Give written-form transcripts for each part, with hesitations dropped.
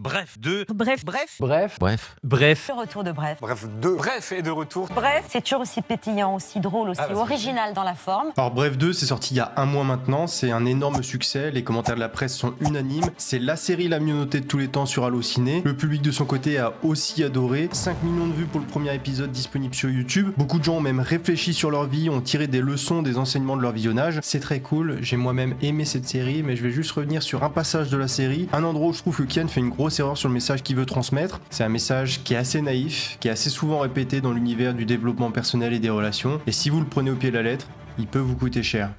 Bref, 2. Bref. Bref. Le retour de Bref. Bref, 2. Bref est de retour. Bref, c'est toujours aussi pétillant, aussi drôle, aussi original dans la forme. Alors Bref 2, c'est sorti il y a un mois maintenant, c'est un énorme succès, les commentaires de la presse sont unanimes, c'est la série la mieux notée de tous les temps sur Allociné, le public de son côté a aussi adoré, 5 millions de vues pour le premier épisode disponible sur YouTube, beaucoup de gens ont même réfléchi sur leur vie, ont tiré des leçons des enseignements de leur visionnage, c'est très cool, j'ai moi-même aimé cette série, mais je vais juste revenir sur un passage de la série, un endroit où je trouve que Kian fait une grosse erreur sur le message qu'il veut transmettre, c'est un message qui est assez naïf, qui est assez souvent répété dans l'univers du développement personnel et des relations, et si vous le prenez au pied de la lettre, il peut vous coûter cher.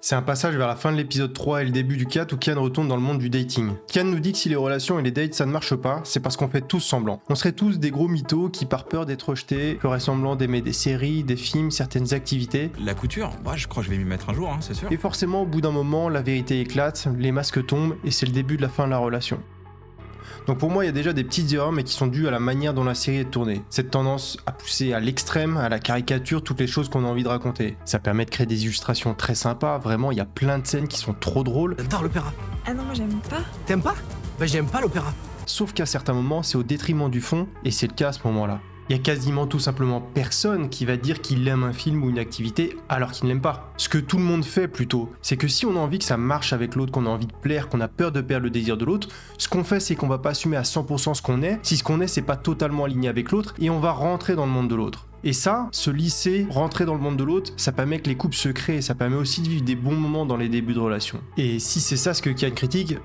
C'est un passage vers la fin de l'épisode 3 et le début du 4 où Kian retourne dans le monde du dating. Kian nous dit que si les relations et les dates ça ne marche pas, c'est parce qu'on fait tous semblant. On serait tous des gros mythos qui par peur d'être rejetés feraient semblant d'aimer des séries, des films, certaines activités. La couture, je crois que je vais m'y mettre un jour, c'est sûr. Et forcément au bout d'un moment, la vérité éclate, les masques tombent et c'est le début de la fin de la relation. Donc pour moi, il y a déjà des petites erreurs, mais qui sont dues à la manière dont la série est tournée. Cette tendance à pousser à l'extrême, à la caricature, toutes les choses qu'on a envie de raconter. Ça permet de créer des illustrations très sympas, vraiment, il y a plein de scènes qui sont trop drôles. J'adore l'opéra. Ah non, moi j'aime pas. T'aimes pas? J'aime pas l'opéra. Sauf qu'à certains moments, c'est au détriment du fond, et c'est le cas à ce moment-là. Il y a quasiment tout simplement personne qui va dire qu'il aime un film ou une activité alors qu'il ne l'aime pas. Ce que tout le monde fait plutôt, c'est que si on a envie que ça marche avec l'autre, qu'on a envie de plaire, qu'on a peur de perdre le désir de l'autre, ce qu'on fait c'est qu'on va pas assumer à 100% ce qu'on est, si ce qu'on est c'est pas totalement aligné avec l'autre, et on va rentrer dans le monde de l'autre. Et ça, se lisser, rentrer dans le monde de l'autre, ça permet que les couples se créent, ça permet aussi de vivre des bons moments dans les débuts de relation. Et si c'est ça ce que Kian critique,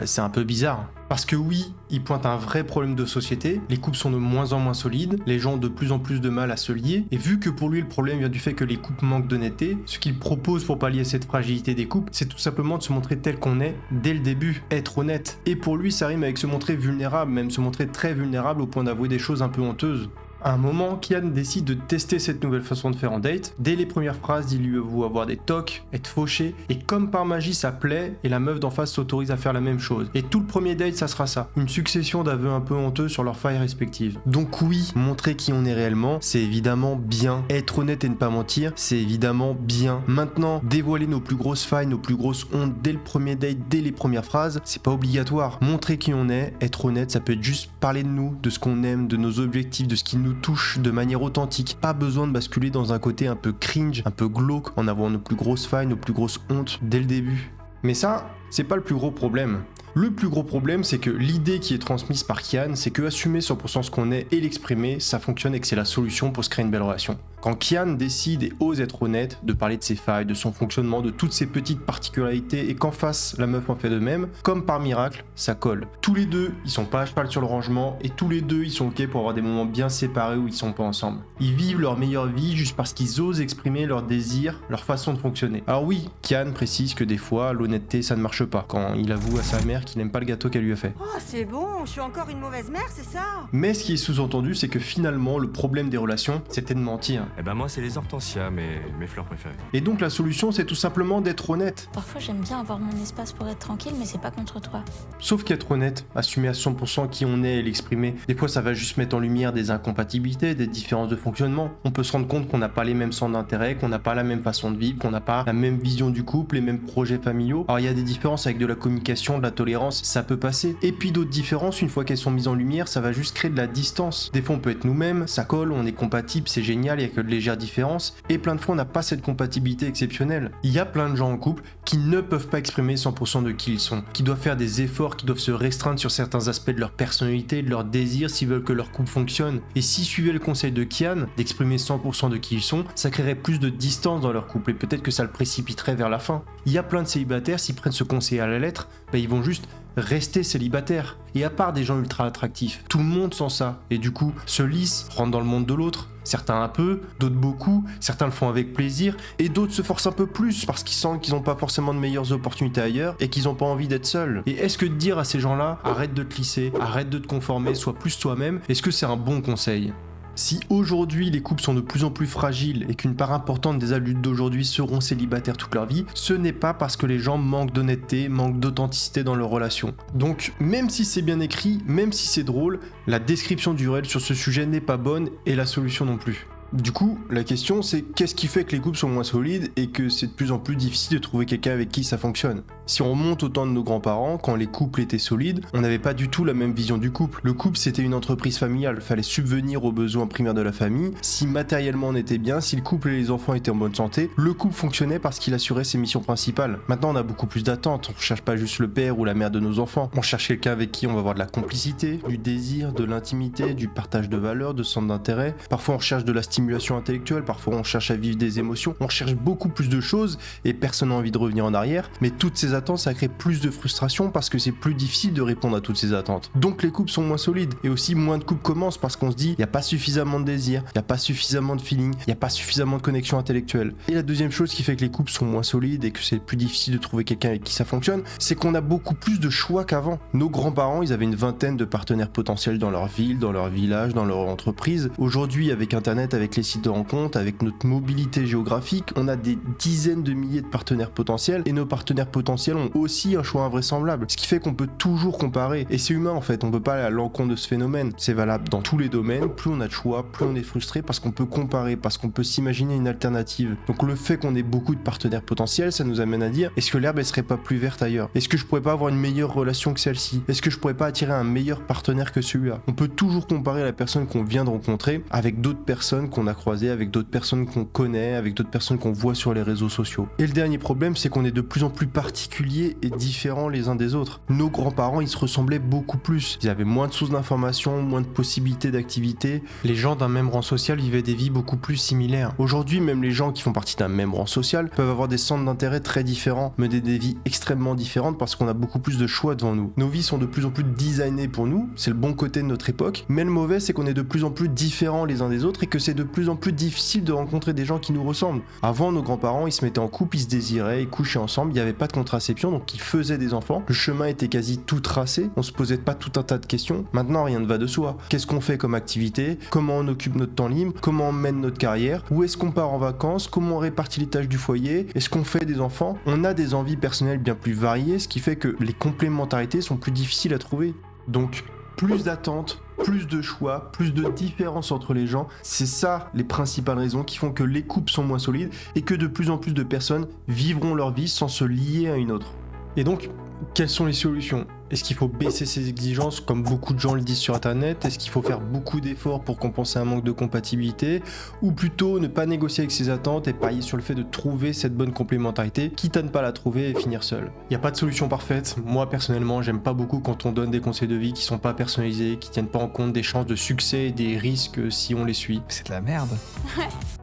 c'est un peu bizarre. Parce que oui, il pointe un vrai problème de société, les couples sont de moins en moins solides, les gens ont de plus en plus de mal à se lier, et vu que pour lui le problème vient du fait que les couples manquent d'honnêteté, ce qu'il propose pour pallier cette fragilité des couples, c'est tout simplement de se montrer tel qu'on est dès le début, être honnête. Et pour lui, ça rime avec se montrer vulnérable, même se montrer très vulnérable au point d'avouer des choses un peu honteuses. À un moment, Kian décide de tester cette nouvelle façon de faire en date. Dès les premières phrases, il lui avoue avoir des tocs, être fauché, et comme par magie ça plaît, et la meuf d'en face s'autorise à faire la même chose. Et tout le premier date, ça sera ça. Une succession d'aveux un peu honteux sur leurs failles respectives. Donc oui, montrer qui on est réellement, c'est évidemment bien. Être honnête et ne pas mentir, c'est évidemment bien. Maintenant, dévoiler nos plus grosses failles, nos plus grosses hontes dès le premier date, dès les premières phrases, c'est pas obligatoire. Montrer qui on est, être honnête, ça peut être juste parler de nous, de ce qu'on aime, de nos objectifs, de ce qui nous touche de manière authentique. Pas besoin de basculer dans un côté un peu cringe, un peu glauque, en avoir nos plus grosses failles, nos plus grosses hontes dès le début. Mais ça, c'est pas le plus gros problème. Le plus gros problème, c'est que l'idée qui est transmise par Kian, c'est que assumer 100% ce qu'on est et l'exprimer, ça fonctionne et que c'est la solution pour se créer une belle relation. Quand Kian décide et ose être honnête, de parler de ses failles, de son fonctionnement, de toutes ses petites particularités, et qu'en face, la meuf en fait de même, comme par miracle, ça colle. Tous les deux, ils sont pas à cheval sur le rangement, et tous les deux, ils sont ok pour avoir des moments bien séparés où ils sont pas ensemble. Ils vivent leur meilleure vie juste parce qu'ils osent exprimer leurs désirs, leur façon de fonctionner. Alors oui, Kian précise que des fois, l'honnêteté, ça ne marche pas. Quand il avoue à sa mère qu'il n'aime pas le gâteau qu'elle lui a fait. Oh, c'est bon, je suis encore une mauvaise mère, c'est ça? Mais ce qui est sous-entendu, c'est que finalement, le problème des relations, c'était de mentir. Moi c'est les hortensias, mes fleurs préférées. Et donc la solution, c'est tout simplement d'être honnête. Parfois j'aime bien avoir mon espace pour être tranquille, mais c'est pas contre toi. Sauf qu'être honnête, assumer à 100% qui on est et l'exprimer, des fois ça va juste mettre en lumière des incompatibilités, des différences de fonctionnement. On peut se rendre compte qu'on n'a pas les mêmes centres d'intérêt, qu'on n'a pas la même façon de vivre, qu'on n'a pas la même vision du couple, les mêmes projets familiaux. Alors il y a des différences avec de la communication, de la tolérance, ça peut passer. Et puis d'autres différences, une fois qu'elles sont mises en lumière, ça va juste créer de la distance. Des fois on peut être nous-mêmes, ça colle, on est compatible, c'est génial, il y a que de légères différences, et plein de fois on n'a pas cette compatibilité exceptionnelle. Il y a plein de gens en couple qui ne peuvent pas exprimer 100% de qui ils sont, qui doivent faire des efforts, qui doivent se restreindre sur certains aspects de leur personnalité, de leurs désirs s'ils veulent que leur couple fonctionne. Et s'ils suivaient le conseil de Kian, d'exprimer 100% de qui ils sont, ça créerait plus de distance dans leur couple, et peut-être que ça le précipiterait vers la fin. Il y a plein de célibataires, s'ils prennent ce conseil à la lettre, ils vont juste rester célibataire. Et à part des gens ultra attractifs, tout le monde sent ça. Et du coup, se lisse, rentre dans le monde de l'autre. Certains un peu, d'autres beaucoup, certains le font avec plaisir, et d'autres se forcent un peu plus parce qu'ils sentent qu'ils n'ont pas forcément de meilleures opportunités ailleurs et qu'ils n'ont pas envie d'être seuls. Et est-ce que de dire à ces gens-là, arrête de te lisser, arrête de te conformer, sois plus toi-même, est-ce que c'est un bon conseil ? Si aujourd'hui les couples sont de plus en plus fragiles et qu'une part importante des adultes d'aujourd'hui seront célibataires toute leur vie, ce n'est pas parce que les gens manquent d'honnêteté, manquent d'authenticité dans leurs relations. Donc même si c'est bien écrit, même si c'est drôle, la description du réel sur ce sujet n'est pas bonne et la solution non plus. Du coup, la question c'est qu'est-ce qui fait que les couples sont moins solides et que c'est de plus en plus difficile de trouver quelqu'un avec qui ça fonctionne? Si on remonte au temps de nos grands-parents, quand les couples étaient solides, on n'avait pas du tout la même vision du couple. Le couple c'était une entreprise familiale, fallait subvenir aux besoins primaires de la famille. Si matériellement on était bien, si le couple et les enfants étaient en bonne santé, le couple fonctionnait parce qu'il assurait ses missions principales. Maintenant on a beaucoup plus d'attentes, on cherche pas juste le père ou la mère de nos enfants, on cherche quelqu'un avec qui on va avoir de la complicité, du désir, de l'intimité, du partage de valeurs, de centres d'intérêt. Parfois on cherche de la stimulation intellectuelle, parfois on cherche à vivre des émotions, on cherche beaucoup plus de choses et personne n'a envie de revenir en arrière, mais toutes ces attentes ça crée plus de frustration parce que c'est plus difficile de répondre à toutes ces attentes. Donc les couples sont moins solides et aussi moins de couples commencent parce qu'on se dit il n'y a pas suffisamment de désir, il n'y a pas suffisamment de feeling, il n'y a pas suffisamment de connexion intellectuelle. Et la deuxième chose qui fait que les couples sont moins solides et que c'est plus difficile de trouver quelqu'un avec qui ça fonctionne, c'est qu'on a beaucoup plus de choix qu'avant. Nos grands-parents, ils avaient une vingtaine de partenaires potentiels dans leur ville, dans leur village, dans leur entreprise. Aujourd'hui, avec Internet, avec les sites de rencontres, avec notre mobilité géographique, on a des dizaines de milliers de partenaires potentiels et nos partenaires potentiels ont aussi un choix invraisemblable. Ce qui fait qu'on peut toujours comparer. Et c'est humain en fait, on peut pas aller à l'encontre de ce phénomène. C'est valable dans tous les domaines. Plus on a de choix, plus on est frustré parce qu'on peut comparer, parce qu'on peut s'imaginer une alternative. Donc le fait qu'on ait beaucoup de partenaires potentiels, ça nous amène à dire est-ce que l'herbe elle serait pas plus verte ailleurs? Est-ce que je pourrais pas avoir une meilleure relation que celle-ci? Est-ce que je pourrais pas attirer un meilleur partenaire que celui-là? On peut toujours comparer la personne qu'on vient de rencontrer avec d'autres personnes qu'on a croisées, avec d'autres personnes qu'on connaît, avec d'autres personnes qu'on voit sur les réseaux sociaux. Et le dernier problème, c'est qu'on est de plus en plus particuliers et différents les uns des autres. Nos grands-parents, ils se ressemblaient beaucoup plus. Ils avaient moins de sources d'informations, moins de possibilités d'activité. Les gens d'un même rang social vivaient des vies beaucoup plus similaires. Aujourd'hui, même les gens qui font partie d'un même rang social peuvent avoir des centres d'intérêt très différents, mener des vies extrêmement différentes parce qu'on a beaucoup plus de choix devant nous. Nos vies sont de plus en plus designées pour nous, c'est le bon côté de notre époque, mais le mauvais, c'est qu'on est de plus en plus différents les uns des autres et que c'est de plus en plus difficile de rencontrer des gens qui nous ressemblent. Avant, nos grands-parents, ils se mettaient en couple, ils se désiraient, ils couchaient ensemble, il n'y avait pas de contraception, donc ils faisaient des enfants. Le chemin était quasi tout tracé, on se posait pas tout un tas de questions. Maintenant, rien ne va de soi. Qu'est-ce qu'on fait comme activité? Comment on occupe notre temps libre? Comment on mène notre carrière? Où est-ce qu'on part en vacances? Comment on répartit les tâches du foyer? Est-ce qu'on fait des enfants? On a des envies personnelles bien plus variées, ce qui fait que les complémentarités sont plus difficiles à trouver. Donc, plus d'attentes, plus de choix, plus de différences entre les gens, c'est ça les principales raisons qui font que les couples sont moins solides et que de plus en plus de personnes vivront leur vie sans se lier à une autre. Et donc, quelles sont les solutions? Est-ce qu'il faut baisser ses exigences comme beaucoup de gens le disent sur internet? Est-ce qu'il faut faire beaucoup d'efforts pour compenser un manque de compatibilité? Ou plutôt ne pas négocier avec ses attentes et parier sur le fait de trouver cette bonne complémentarité, quitte à ne pas la trouver et finir seul? Il n'y a pas de solution parfaite. Moi personnellement, j'aime pas beaucoup quand on donne des conseils de vie qui sont pas personnalisés, qui tiennent pas en compte des chances de succès et des risques si on les suit. C'est de la merde.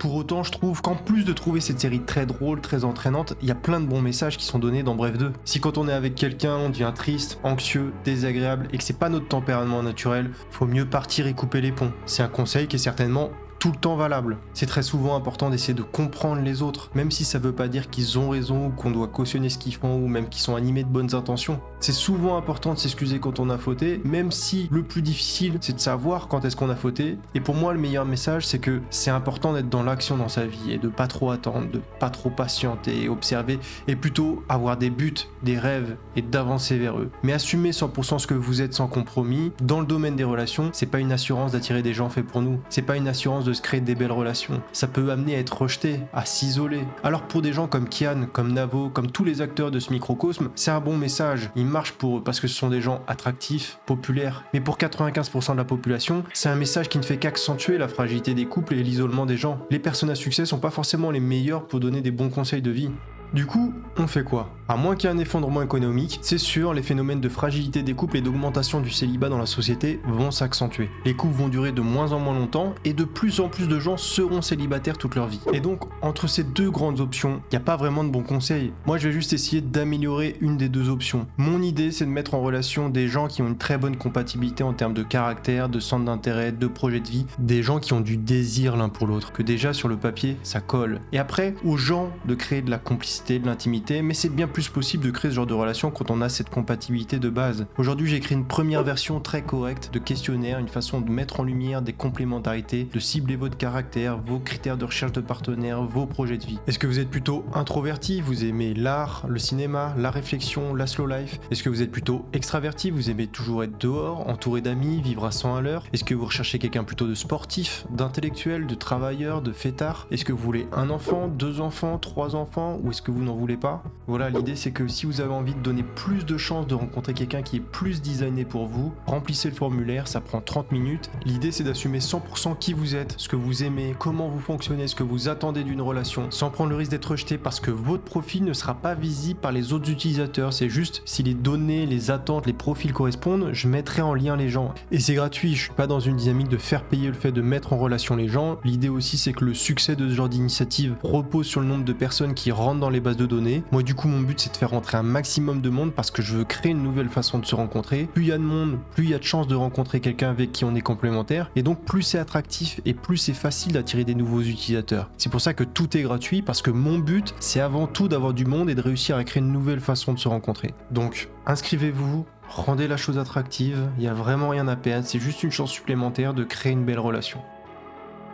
Pour autant, je trouve qu'en plus de trouver cette série très drôle, très entraînante, il y a plein de bons messages qui sont donnés dans Bref 2. Si quand on est avec quelqu'un, on devient triste, anxieux, désagréable et que c'est pas notre tempérament naturel, faut mieux partir et couper les ponts. C'est un conseil qui est certainement tout le temps valable. C'est très souvent important d'essayer de comprendre les autres, même si ça veut pas dire qu'ils ont raison ou qu'on doit cautionner ce qu'ils font ou même qu'ils sont animés de bonnes intentions. C'est souvent important de s'excuser quand on a fauté, même si le plus difficile c'est de savoir quand est-ce qu'on a fauté. Et pour moi le meilleur message c'est que c'est important d'être dans l'action dans sa vie et de pas trop attendre, de pas trop patienter, observer et plutôt avoir des buts, des rêves et d'avancer vers eux. Mais assumer 100% ce que vous êtes sans compromis. Dans le domaine des relations, c'est pas une assurance d'attirer des gens faits pour nous. C'est pas une assurance de se créer des belles relations. Ça peut amener à être rejeté, à s'isoler. Alors pour des gens comme Kian, comme Navo, comme tous les acteurs de ce microcosme, c'est un bon message. Il marche pour eux parce que ce sont des gens attractifs, populaires. Mais pour 95% de la population, c'est un message qui ne fait qu'accentuer la fragilité des couples et l'isolement des gens. Les personnes à succès sont pas forcément les meilleures pour donner des bons conseils de vie. Du coup, on fait quoi? À moins qu'il y ait un effondrement économique, c'est sûr, les phénomènes de fragilité des couples et d'augmentation du célibat dans la société vont s'accentuer. Les couples vont durer de moins en moins longtemps et de plus en plus de gens seront célibataires toute leur vie. Et donc, entre ces deux grandes options, il n'y a pas vraiment de bons conseils. Moi, je vais juste essayer d'améliorer une des deux options. Mon idée, c'est de mettre en relation des gens qui ont une très bonne compatibilité en termes de caractère, de centre d'intérêt, de projet de vie, des gens qui ont du désir l'un pour l'autre, que déjà sur le papier, ça colle. Et après, aux gens de créer de la complicité complicité, de l'intimité, mais c'est bien plus possible de créer ce genre de relation quand on a cette compatibilité de base. Aujourd'hui, j'ai créé une première version très correcte de questionnaire, une façon de mettre en lumière des complémentarités, de cibler votre caractère, vos critères de recherche de partenaire, vos projets de vie. Est-ce que vous êtes plutôt introverti, vous aimez l'art, le cinéma, la réflexion, la slow life? Est-ce que vous êtes plutôt extraverti, vous aimez toujours être dehors, entouré d'amis, vivre à 100 à l'heure? Est-ce que vous recherchez quelqu'un plutôt de sportif, d'intellectuel, de travailleur, de fêtard? Est-ce que vous voulez un enfant, 2 enfants, 3 enfants, ou est-ce que vous n'en voulez pas? Voilà, l'idée c'est que si vous avez envie de donner plus de chances de rencontrer quelqu'un qui est plus designé pour vous, remplissez le formulaire, ça prend 30 minutes. L'idée c'est d'assumer 100% qui vous êtes, ce que vous aimez, comment vous fonctionnez, ce que vous attendez d'une relation, sans prendre le risque d'être rejeté parce que votre profil ne sera pas visible par les autres utilisateurs. C'est juste si les données, les attentes, les profils correspondent, je mettrai en lien les gens. Et c'est gratuit, je suis pas dans une dynamique de faire payer le fait de mettre en relation les gens. L'idée aussi c'est que le succès de ce genre d'initiative repose sur le nombre de personnes qui rentrent dans les bases de données. Moi du coup mon but c'est de faire rentrer un maximum de monde parce que je veux créer une nouvelle façon de se rencontrer. Plus il y a de monde, plus il y a de chances de rencontrer quelqu'un avec qui on est complémentaire, et donc plus c'est attractif et plus c'est facile d'attirer des nouveaux utilisateurs. C'est pour ça que tout est gratuit, parce que mon but c'est avant tout d'avoir du monde et de réussir à créer une nouvelle façon de se rencontrer. Donc inscrivez-vous, rendez la chose attractive, il n'y a vraiment rien à perdre, c'est juste une chance supplémentaire de créer une belle relation.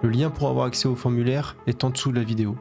Le lien pour avoir accès au formulaire est en dessous de la vidéo.